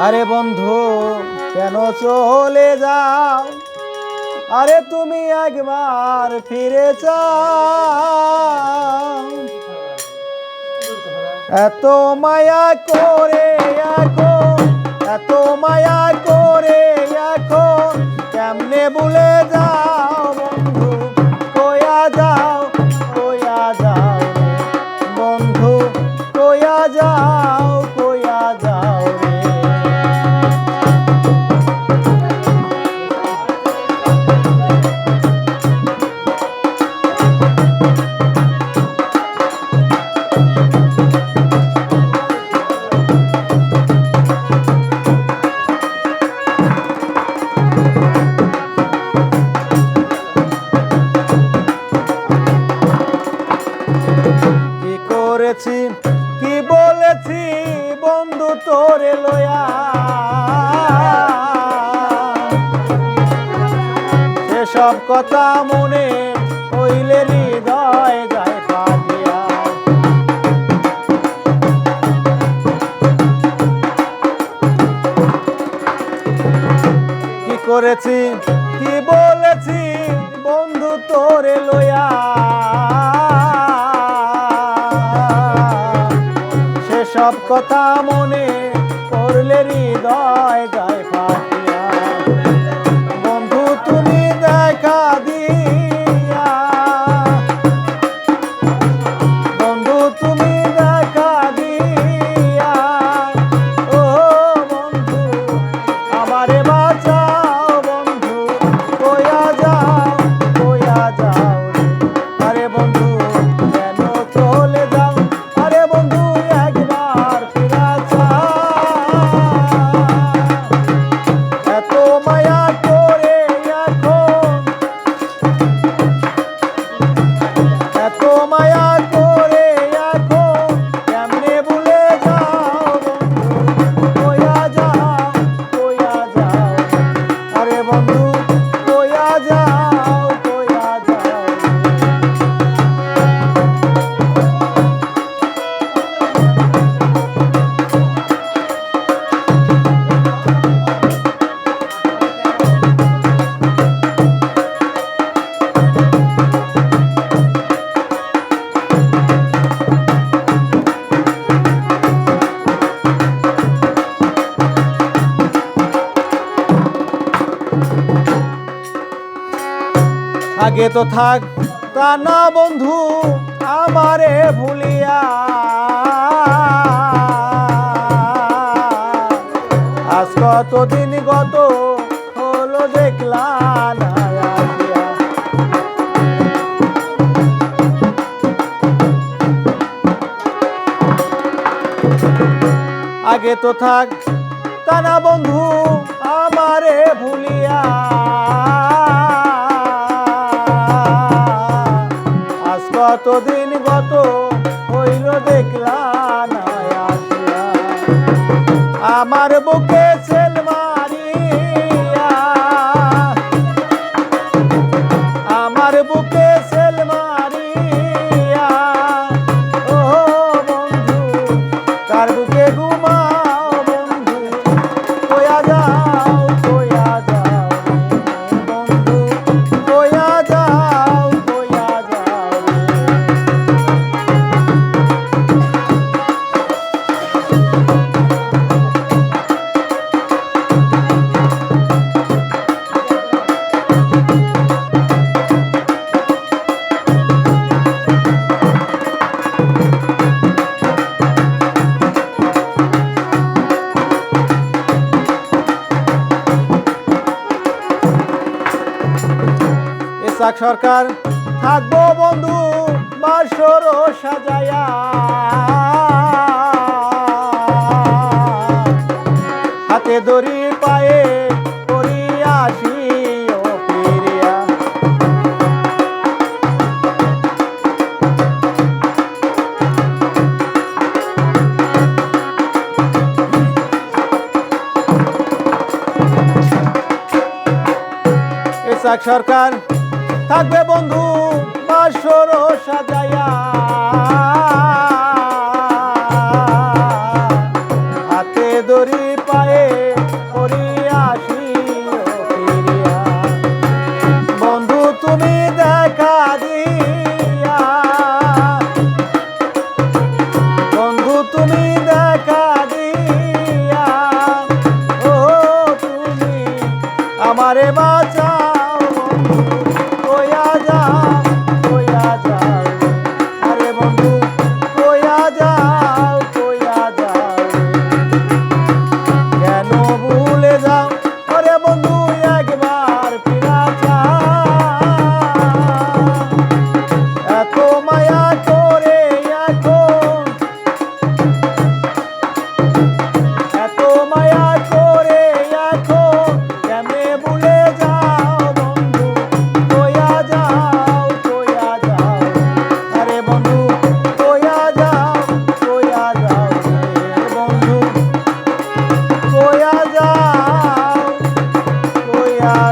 আরে বন্ধু কেন চলে যাও? আরে তুমি একবার ফিরে যাও। এত মায়া করে এখন, এত মায়া করে এখন কেমনে ভুলে যাও বন্ধু? কয়া যাও, কয়া যাও রে বন্ধু, কয়া যাও, কয়া যাও রে। কি করেছি, কি বলেছি বন্ধু তোরে লয়া, সেসব কথা মনে হইলে হৃদয় যায় ফাটিয়া। কি করেছি, কি বলেছি বন্ধু তোরে লয়া, সব কথা মনে করলে হৃদয় যায় ফাটিয়া। বন্ধু তুমি দেখা দিয়া, বন্ধু তুমি দেখা দিয়া, ও বন্ধু আমারে বাঁচাও বন্ধু, কয়া যাও, কয়া যাও রে। আরে বন্ধু কেন চলে যাও? আরে বন্ধু এত মায়া করে এখন, এত মায়া করে এখন কেমনে ভুলে যাও বন্ধু? কয়া যাও, কয়া যাও, আরে বন্ধু কয়া যাও, কয়া যাও। আগে তো থাক তা না বন্ধু আমারে ভুলিয়া, আজ কতদিন গত হলো দেখলা না আসিয়া। আগে তো থাক তা না বন্ধু আমারে ভুলিয়া, কতদিন গত হইল দেখলা না আসিয়া। আমার বুকে সেল মারিয়া, আমার বুকে সেল মারিয়া, ও বন্ধু কার বুকে ঘুমাও বন্ধু? কয়া যাও, কয়া যাও বন্ধু, কয়া যাও, কয়া যাও। ইসাক সরকার থাকবো বন্ধু বাসর সাজায়া, হাতে দড়ি পায়ে করিয়া আসিও ফিরিয়া। ইসাক সরকার থাকবে বন্ধু বাসর সাজায়া, হাতে দড়ি পায়ে কয়া যাও কয়া